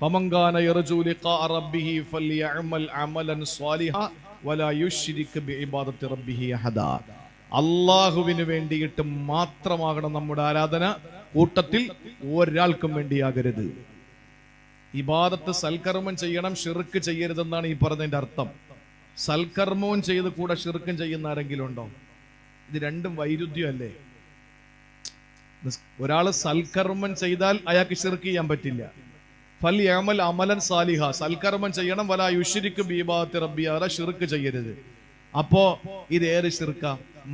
S1: ഫമൻകാന യർജു ലിഖാ റബ്ബിഹി ഫൽയഅമൽ അമലൻ സ്വാലിഹാ വലാ യുശ്രിക് ബിഇബാദത്തി റബ്ബിഹി അഹദാ. അള്ളാഹുവിന് വേണ്ടിയിട്ട് മാത്രമാകണം നമ്മുടെ ആരാധന. കൂട്ടത്തിൽ ഒരാൾക്കും വേണ്ടിയാകരുത്. ഇബാദത്ത് സൽക്കർമ്മം ചെയ്യണം, ഷിർക്ക് ചെയ്യരുതെന്നാണ് ഈ പറഞ്ഞതിന്റെ അർത്ഥം. സൽക്കർമ്മവും ചെയ്ത് കൂടെ ഷിർക്കും ചെയ്യുന്ന ആരെങ്കിലും ഉണ്ടോ? ഇത് രണ്ടും വൈരുദ്ധ്യമല്ലേ? ഒരാള് സൽക്കർമ്മം ചെയ്താൽ അയാൾക്ക് ഷിർക്ക് ചെയ്യാൻ പറ്റില്ല. ഫൽയഅമൽ അമലൻ സാലിഹ, സൽക്കർമ്മം ചെയ്യണം. വലാ യുശ്രിക് ബിഇബാദത്തി റബ്ബി, ഷിർക്ക് ചെയ്യരുത്. അപ്പോ ഇത് ഏത് ഷിർക്ക?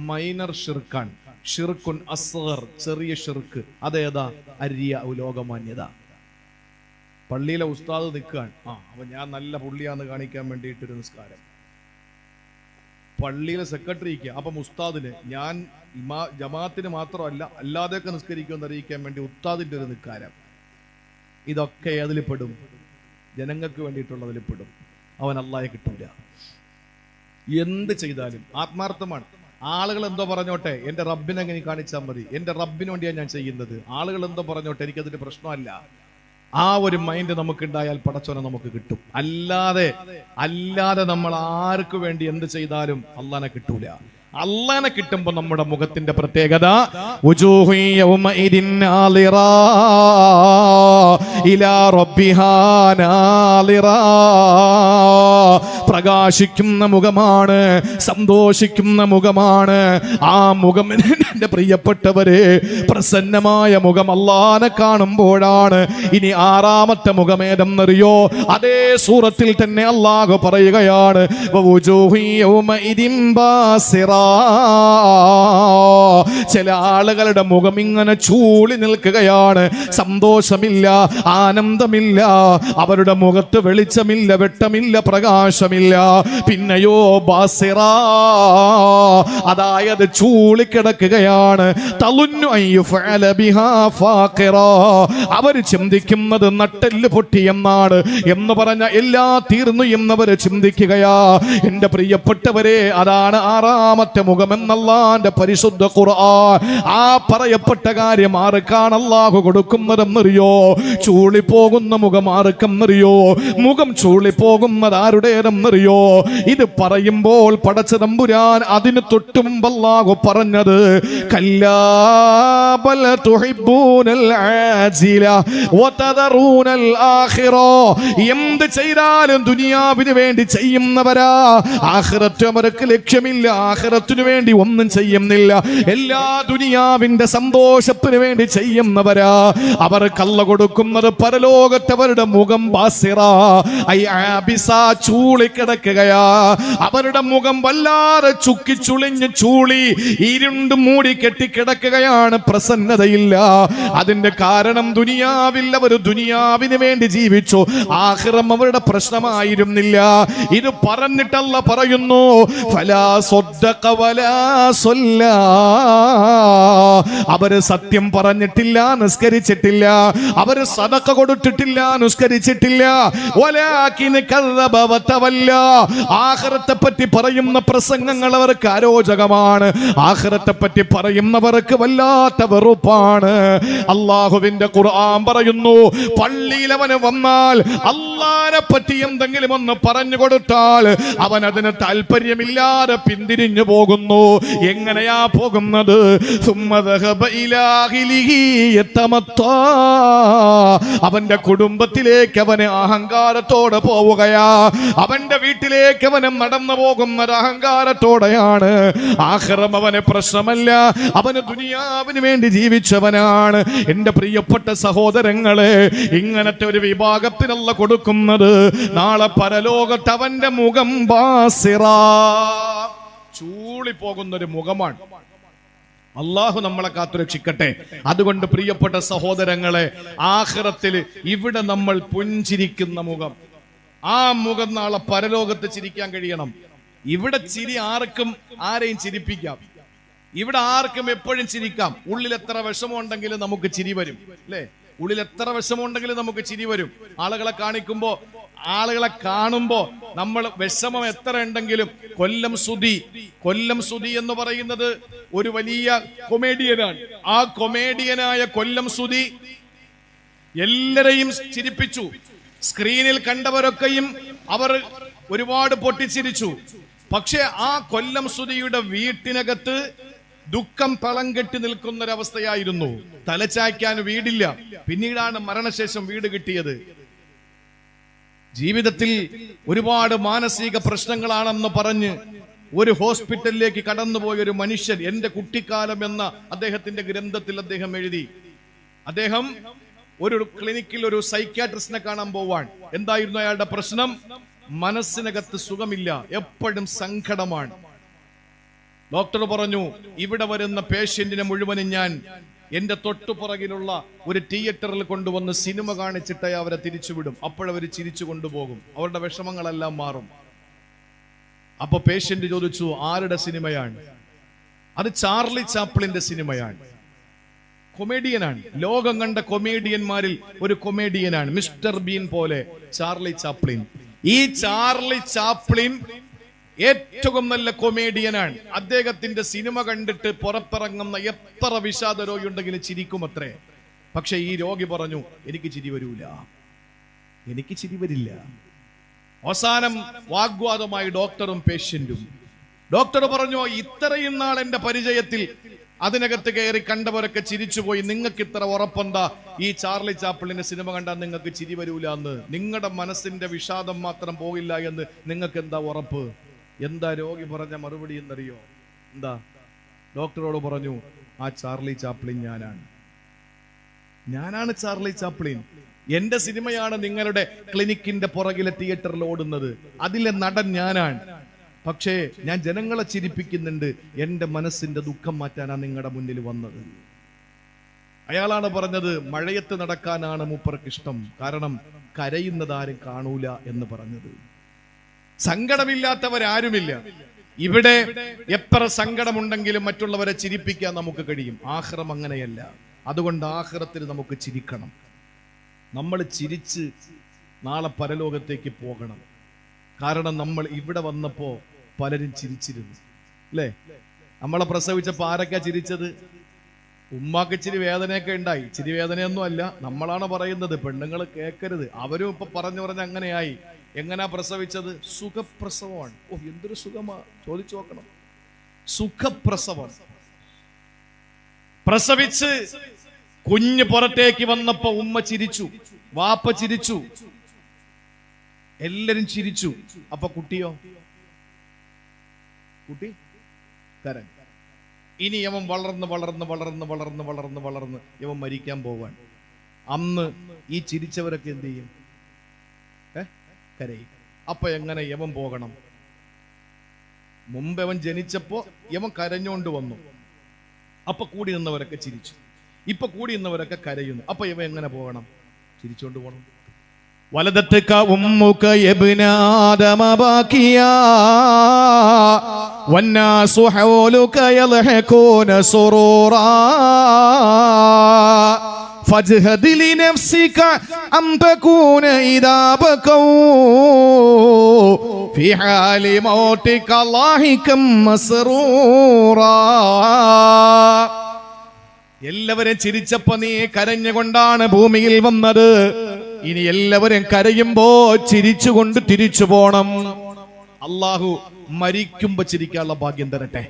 S1: മൈനർ ഷിർക്കാണ്. ഷിർക്കുൻ അസ്ഗർ, ചെറിയ ഷിർക്ക്. അതേതാ? അരിയ, ലോകമാന്യത. പള്ളിയിലെ ഉസ്താദ് നിൽക്കാൻ, അപ്പൊ ഞാൻ നല്ല പുള്ളിയാന്ന് കാണിക്കാൻ വേണ്ടിയിട്ടൊരു നിസ്കാരം. പള്ളിയിലെ സെക്രട്ടറിക്ക്, അപ്പം ഉസ്താദിന്, ഞാൻ ജമാഅത്തിന് മാത്രമല്ല അല്ലാതെയൊക്കെ നിസ്കരിക്കുമെന്ന് അറിയിക്കാൻ വേണ്ടി ഉസ്താദിന്റെ ഒരു നിസ്കാരം. ഇതൊക്കെ അതിൽ പെടും, ജനങ്ങൾക്ക് വേണ്ടിയിട്ടുള്ളതിൽ പെടും. അവൻ അല്ലാഹയെ കിട്ടൂല. എന്ത് ചെയ്താലും ആത്മാർത്ഥമാണ്. ആളുകൾ എന്തോ പറഞ്ഞോട്ടെ, എന്റെ റബ്ബിനെ എങ്ങനെ കാണിച്ചാൽ മതി, എന്റെ റബ്ബിന് വേണ്ടിയാണ് ഞാൻ ചെയ്യുന്നത്. ആളുകൾ എന്തോ പറഞ്ഞോട്ടെ, എനിക്കതിന്റെ പ്രശ്നമല്ല. ആ ഒരു മൈൻഡ് നമുക്കുണ്ടായാൽ പടച്ചോനെ നമുക്ക് കിട്ടും. അല്ലാതെ നമ്മൾ ആർക്ക് വേണ്ടി എന്ത് ചെയ്താലും അല്ലാഹനെ കിട്ടൂല. അള്ളാനെ കിട്ടുമ്പോ നമ്മുടെ മുഖത്തിന്റെ പ്രത്യേകത വുജൂഹു യൗമഇദിൻ നാളിറാ ഇലാ റബ്ബിഹാ നാളിറാ, പ്രകാശിക്കുന്ന മുഖമാണ്, സന്തോഷിക്കുന്ന മുഖമാണ്. ആ മുഖം എന്റെ പ്രിയപ്പെട്ടവരെ, പ്രസന്നമായ മുഖം അല്ലാഹനെ കാണുമ്പോഴാണ്. ഇനി ആറാമത്തെ മുഖമേതെന്നറിയോ? അതേ സൂറത്തിൽ തന്നെ അല്ലാഹു പറയുകയാണ്, വവുജൂഹു യൗമഇദിൻ ബാസിറാ. ചില ആളുകളുടെ മുഖം ഇങ്ങനെ ചൂളി നിൽക്കുകയാണ്, സന്തോഷമില്ല, ആനന്ദമില്ല, അവരുടെ മുഖത്ത് വെളിച്ചമില്ല, വെട്ടമില്ല, പ്രകാശമില്ല. പിന്നെയോ ബാസിറാ, അതായത് ചൂളിക്കിടക്കുകയാണ്. തളുന്നു അയ്യുഫഅല ബിഹാ ഫാഖിറാ, അവർ ചിന്തിക്കുന്നത് നട്ടെല്ല് പൊട്ടിയെന്നാണ്. എന്ന് പറഞ്ഞ എല്ലാ തീർന്നു എന്നവർ ചിന്തിക്കുകയാ. എന്റെ പ്രിയപ്പെട്ടവരെ, അതാണ് ആറാമത്തെ മുഖം എന്നല്ലാന്റെ പരിശുദ്ധ ഖുർആൻ. ആ പറയപ്പെട്ട കാര്യം ആർക്കാണ് അല്ലാഹു കൊടുക്കുന്നതെന്നറിയോ? ചൂളിപ്പോകുന്ന മുഖം ആർക്കെന്നറിയോ? മുഖം ചൂളിപ്പോകുന്നത് ആരുടേതെന്നറിയോ? ഇത് പറയുമ്പോൾ പടച്ച തമ്പുരാൻ അതിന് തൊട്ടു മുമ്പ് അല്ലാഹു പറഞ്ഞത്, കല്ലാ ബൽ തുഹിബ്ബൂനൽ ആജില വതദറൂനൽ ആഖിറ. എന്ത് ചെയ്താലും ദുനിയാവിന് വേണ്ടി ചെയ്യുന്നവരാ, ആഖിറത്ത് അവർക്ക് ലക്ഷ്യമില്ല, ആഖിറത്തിനു വേണ്ടി ഒന്നും ചെയ്യുന്നില്ല, എല്ലാ ദുനിയാവിന്റെ സന്തോഷത്തിന് വേണ്ടി ചെയ്യുന്നവരാ. അവർ കള്ള കൊടുക്കുന്നത് പരലോകത്തവരുടെ മുഖം ബാസിറ, ചൂളിക്കിടക്കുകയാ. അവരുടെ മുഖം വല്ലാതെ ചുക്കി ചുളിഞ്ഞ് ചൂളി ഇരുണ്ട് മൂടി കെട്ടിക്കിടക്കുകയാണ്, പ്രസന്നതയില്ല. അതിന്റെ കാരണം ദുനിയാവിൽ അവർ ദുനിയാവിന് വേണ്ടി ജീവിച്ചു, ആഖിറം അവരുടെ പ്രശ്നമായിരുന്നില്ല. ഇത് പറഞ്ഞിട്ടല്ല പറയുന്നു, ഫലാ സ്വദ്ദഖ വലാ സ്വല്ലാ. അവര് സത്യം പറഞ്ഞിട്ടില്ല, നിസ്കരിച്ചിട്ടില്ല, അവര് സദഖ കൊടുത്തിട്ടില്ല, നിസ്കരിച്ചിട്ടില്ല. വലാകിൻ കദ്ദബ വതവല്ല. ആഖിറത്തെ പറ്റി പറയുന്ന പ്രസംഗങ്ങൾ അവർക്ക് അരോചകമാണ്, ആഖിറത്തെ പറ്റി പറയുന്നവർക്ക് വല്ലാത്ത വെറുപ്പാണ്. അല്ലാഹുവിന്റെ ഖുർആൻ പറയുന്നു, പള്ളിയിൽ അവന് വന്നാൽ അല്ലാഹനെ പറ്റി എന്തെങ്കിലും ഒന്ന് പറഞ്ഞു കൊടുത്താൽ അവൻ അതിന് താല്പര്യമില്ലാതെ പിന്തിരിഞ്ഞു പോകുന്നു. എങ്ങനെയാ പോകുന്നത്? അവന്റെ കുടുംബത്തിലേക്ക് അവന് അഹങ്കാരത്തോടെ പോവുകയാ, അവന്റെ വീട്ടിലേക്ക് അവന് നടന്നു പോകുന്നത് അഹങ്കാരത്തോടെയാണ്. ആഖിറം അവന് പ്രശ്നമല്ല, അവന് ദുനിയാവിന് വേണ്ടി ജീവിച്ചവനാണ്. എന്റെ പ്രിയപ്പെട്ട സഹോദരങ്ങളെ, ഇങ്ങനത്തെ ഒരു വിഭാഗത്തിനല്ല കൊടുക്കുന്നത്. നാളെ പരലോകത്ത് അവന്റെ മുഖം ബാസിറാ, ചൂളിപ്പോകുന്നൊരു മുഖമാണ്. അള്ളാഹു നമ്മളെ കാത്തുരക്ഷിക്കട്ടെ. അതുകൊണ്ട് പ്രിയപ്പെട്ട സഹോദരങ്ങളെ, ആഖിറത്തിൽ ഇവിടെ നമ്മൾ പുഞ്ചിരിക്കുന്ന മുഖം, ആ മുഖം നാളെ പരലോകത്ത് ചിരിക്കാൻ കഴിയണം. ഇവിടെ ചിരി ആർക്കും ആരെയും ചിരിപ്പിക്കാം, ഇവിടെ ആർക്കും എപ്പോഴും ചിരിക്കാം. ഉള്ളിൽ എത്ര വിഷമമുണ്ടെങ്കിലും നമുക്ക് ചിരി വരും, അല്ലേ? ഉള്ളിൽ എത്ര വിഷമമുണ്ടെങ്കിലും നമുക്ക് ചിരി വരും. ആളുകളെ കാണുമ്പോ നമ്മൾ വിഷമം എത്ര ഉണ്ടെങ്കിലും, കൊല്ലം സുധി എന്ന് പറയുന്നത് ഒരു വലിയ കൊമേഡിയനാണ്. ആ കൊമേഡിയനായ കൊല്ലം സുധി എല്ലാരെയും ചിരിപ്പിച്ചു. സ്ക്രീനിൽ കണ്ടവരൊക്കെയും അവർ ഒരുപാട് പൊട്ടിച്ചിരിച്ചു. പക്ഷെ ആ കൊല്ലം സുധിയുടെ വീട്ടിനകത്ത് ദുഃഖം പളം കെട്ടി നിൽക്കുന്നൊരവസ്ഥയായിരുന്നു. തലചായ്ക്കാൻ വീടില്ല. പിന്നീടാണ് മരണശേഷം വീട് കിട്ടിയത്. ജീവിതത്തിൽ ഒരുപാട് മാനസിക പ്രശ്നങ്ങളാണെന്ന് പറഞ്ഞ് ഒരു ഹോസ്പിറ്റലിലേക്ക് കടന്നുപോയ ഒരു മനുഷ്യൻ, എന്റെ കുട്ടിക്കാലം എന്ന അദ്ദേഹത്തിന്റെ ഗ്രന്ഥത്തിൽ അദ്ദേഹം എഴുതി. അദ്ദേഹം ഒരു ക്ലിനിക്കിൽ ഒരു സൈക്യാട്രിസ്റ്റിനെ കാണാൻ പോവാൻ. എന്തായിരുന്നു അയാളുടെ പ്രശ്നം? മനസ്സിനകത്ത് സുഖമില്ല, എപ്പോഴും സങ്കടമാണ്. ഡോക്ടർ പറഞ്ഞു, ഇവിടെ വരുന്ന പേഷ്യന്റിനെ മുഴുവനും ഞാൻ എന്റെ തൊട്ടുപുറകിലുള്ള ഒരു തിയേറ്ററിൽ കൊണ്ടുവന്ന് സിനിമ കാണിച്ചിട്ട് അവരെ തിരിച്ചുവിടും. അപ്പോഴവർ ചിരിച്ചു കൊണ്ടുപോകും, അവരുടെ വിഷമങ്ങളെല്ലാം മാറും. അപ്പൊ പേഷ്യന്റ് ചോദിച്ചു, ആരുടെ സിനിമയാണ്? അത് ചാർലി ചാപ്ലിന്റെ സിനിമയാണ്. കൊമേഡിയനാണ്, ലോകം കണ്ട കൊമേഡിയന്മാരിൽ ഒരു കൊമേഡിയനാണ്, മിസ്റ്റർ ബീൻ പോലെ ചാർലി ചാപ്ലിൻ. ഈ ചാർലി ചാപ്ലിൻ ഏറ്റവും നല്ല കൊമേഡിയനാണ്. അദ്ദേഹത്തിന്റെ സിനിമ കണ്ടിട്ട് പുറത്തിറങ്ങുന്ന എത്ര വിഷാദ രോഗി ഉണ്ടെങ്കിലും ചിരിക്കുമത്രേ. പക്ഷെ ഈ രോഗി പറഞ്ഞു, എനിക്ക് ചിരി വരൂല, എനിക്ക് ചിരി വരില്ല. അവസാനം വാഗ്വാദമായി ഡോക്ടറും പേഷ്യന്റും. ഡോക്ടർ പറഞ്ഞു, ഇത്രയും നാൾ എന്റെ പരിചയത്തിൽ അതിനകത്ത് കയറി കണ്ടവരൊക്കെ ചിരിച്ചുപോയി. നിങ്ങൾക്ക് ഇത്ര ഉറപ്പെന്താ ഈ ചാർലി ചാപ്ലിന്റെ സിനിമ കണ്ടാൽ നിങ്ങൾക്ക് ചിരി വരൂല എന്ന്? നിങ്ങളുടെ മനസ്സിന്റെ വിഷാദം മാത്രം പോകില്ല എന്ന് നിങ്ങൾക്ക് എന്താ ഉറപ്പ്? എന്താ രോഗി പറഞ്ഞ മറുപടി എന്നറിയോ? എന്താ? ഡോക്ടറോട് പറഞ്ഞു, ആ ചാർലി ചാപ്ലിൻ ഞാനാണ് ചാർലി ചാപ്ലിൻ. എന്റെ സിനിമയാണ് നിങ്ങളുടെ ക്ലിനിക്കിന്റെ പുറകിലെ തിയേറ്ററിൽ ഓടുന്നത്. അതിലെ നടൻ ഞാനാണ്. പക്ഷേ ഞാൻ ജനങ്ങളെ ചിരിപ്പിക്കുന്നുണ്ട്. എന്റെ മനസ്സിന്റെ ദുഃഖം മാറ്റാനാണ് നിങ്ങളുടെ മുന്നിൽ വന്നത്. അയാളാണ് പറഞ്ഞത്, മഴയത്ത് നടക്കാനാണ് മൂപ്പർക്ക് ഇഷ്ടം, കാരണം കരയുന്നത് ആരും കാണൂല എന്ന് പറഞ്ഞത്. സങ്കടമില്ലാത്തവരാരുമില്ല. ഇവിടെ എത്ര സങ്കടമുണ്ടെങ്കിലും മറ്റുള്ളവരെ ചിരിപ്പിക്കാൻ നമുക്ക് കഴിയും. ആഖിറം അങ്ങനെയല്ല. അതുകൊണ്ട് ആഖിറത്തിൽ നമുക്ക് ചിരിക്കണം. നമ്മൾ ചിരിച്ച് നാളെ പരലോകത്തേക്ക് പോകണം. കാരണം നമ്മൾ ഇവിടെ വന്നപ്പോ പലരും ചിരിച്ചിരുന്നു, അല്ലേ? നമ്മളെ പ്രസവിച്ചപ്പോ ആരൊക്കെ ചിരിച്ചത്? ഉമ്മാക്ക് ഇച്ചിരി വേദനയൊക്കെ ഉണ്ടായി. ഇച്ചിരി വേദനയൊന്നും അല്ല, നമ്മളാണ് പറയുന്നത്, പെണ്ണുങ്ങൾ കേൾക്കരുത്. അവരും ഇപ്പൊ പറഞ്ഞു അങ്ങനെയായി. എങ്ങനാ പ്രസവിച്ചത്? സുഖപ്രസവമാണ്. ഓ, എന്തൊരു സുഖമാ, ചോദിച്ചു നോക്കണം. സുഖപ്രസവം. പ്രസവിച്ച് കുഞ്ഞ് പുറത്തേക്ക് വന്നപ്പോ ഉമ്മ ചിരിച്ചു, വാപ്പ ചിരിച്ചു, എല്ലാരും ചിരിച്ചു. അപ്പൊ കുട്ടിയോ? കുട്ടി കരഞ്ഞു. ഇനി യവൻ വളർന്ന് വളർന്ന് വളർന്ന് വളർന്ന് വളർന്ന് വളർന്ന് യവൻ മരിക്കാൻ പോവാൻ. അന്ന് ഈ ചിരിച്ചവരൊക്കെ എന്ത് ചെയ്യും? കരയും. അപ്പൊ എങ്ങനെ യവൻ പോകണം? മുമ്പ് അവൻ ജനിച്ചപ്പോ യവൻ കരഞ്ഞോണ്ട് വന്നു. അപ്പൊ കൂടി നിന്നവരൊക്കെ ചിരിച്ചു. ഇപ്പൊ കൂടി നിന്നവരൊക്കെ കരയുന്നു. അപ്പൊ ഇവ എങ്ങനെ പോകണം? ചിരിച്ചോണ്ട് പോകണം.
S2: വലദത്ക ഉമ്മുക യബ്ന ആദമ ബാകിയാ വന്നാസു ഹൗലുക യൽഹഖൂന സുറൂറാ ഫജ്ഹദ് ലിനഫ്സിക അം തകൂന ഇദാ ബകൂ ഫി ഹാലി മൗതിക ലാഹികം മസ്റൂറാ.
S1: എല്ലാവരും ചിരിച്ചപ്പോ നീ കരഞ്ഞുകൊണ്ടാണ് ഭൂമിയിൽ വന്നത്. ഇനി എല്ലാവരും കരയുമ്പോ ചിരിച്ചുകൊണ്ട് തിരിച്ചു പോണം. അള്ളാഹു മരിക്കുമ്പോ ചിരിക്കാനുള്ള ഭാഗ്യം തരട്ടെ.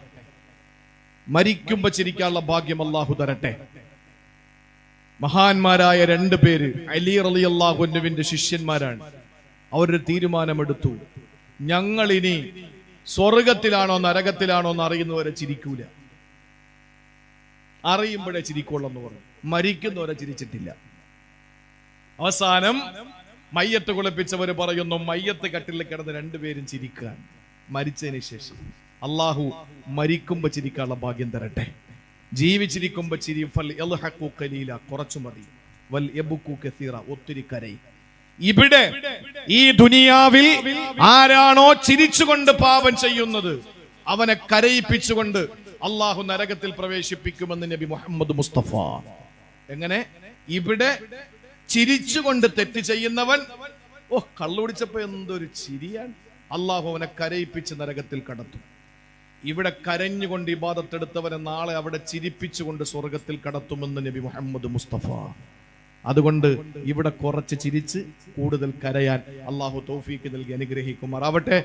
S1: മരിക്കുമ്പോ ചിരിക്കാനുള്ള ഭാഗ്യം അള്ളാഹു തരട്ടെ. മഹാന്മാരായ 2 പേര് അലി റളിയല്ലാഹു അൻഹുവിന്റെ ശിഷ്യന്മാരാണ്. അവരൊരു തീരുമാനമെടുത്തു, ഞങ്ങൾ ഇനി സ്വർഗത്തിലാണോ നരകത്തിലാണോ എന്ന് അറിയുന്നവരെ ചിരിക്കൂല. അറിയുമ്പോഴേ ചിരിക്കുള്ളെന്ന് പറഞ്ഞു. മരിക്കുന്നവരെ ചിരിച്ചിട്ടില്ല. അവസാനം മയ്യത്ത് കുളിപ്പിച്ചവര് പറയുന്നു, മയ്യത്ത് കട്ടിലിൽ കിടന്ന് 2 പേരും ചിരിക്കാൻ. മരിച്ചതിന് ശേഷം അള്ളാഹു മരിക്കുമ്പോ ചിരിക്കാനുള്ള ഭാഗ്യം തരട്ടെ. ജീവിച്ചിരിക്കുമ്പോ ചിരി കുറച്ചു മതി, വൽ യബ്കു കസീറ, ഒത്തിരി കരയും. ഇവിടെ ഈ ദുനിയാവിൽ ആരാണോ ചിരിച്ചുകൊണ്ട് പാപം ചെയ്യുന്നത് അവനെ കരയിപ്പിച്ചുകൊണ്ട് അള്ളാഹു നരകത്തിൽ പ്രവേശിപ്പിക്കുമെന്ന് നബി മുഹമ്മദ് മുസ്തഫ. എങ്ങനെ? ഇവിടെ ചിരിച്ചുകൊണ്ട് തെറ്റ് ചെയ്യുന്നവൻ, ഓ കള്ളുപിടിച്ചപ്പോ എന്തൊരു ചിരിയാണ്, അള്ളാഹു അവനെ കരയിപ്പിച്ച് നരകത്തിൽ കടത്തും. ഇവിടെ കരഞ്ഞുകൊണ്ട് ഇബാദത്തെടുത്തവനെ നാളെ അവിടെ ചിരിപ്പിച്ചുകൊണ്ട് സ്വർഗത്തിൽ കടത്തുമെന്ന് നബി മുഹമ്മദ് മുസ്തഫ. അതുകൊണ്ട് ഇവിടെ കുറച്ച് ചിരിച്ച് കൂടുതൽ കരയാൻ അള്ളാഹു തൗഫീക്ക് നൽകി അനുഗ്രഹിക്കുമാറാവട്ടെ.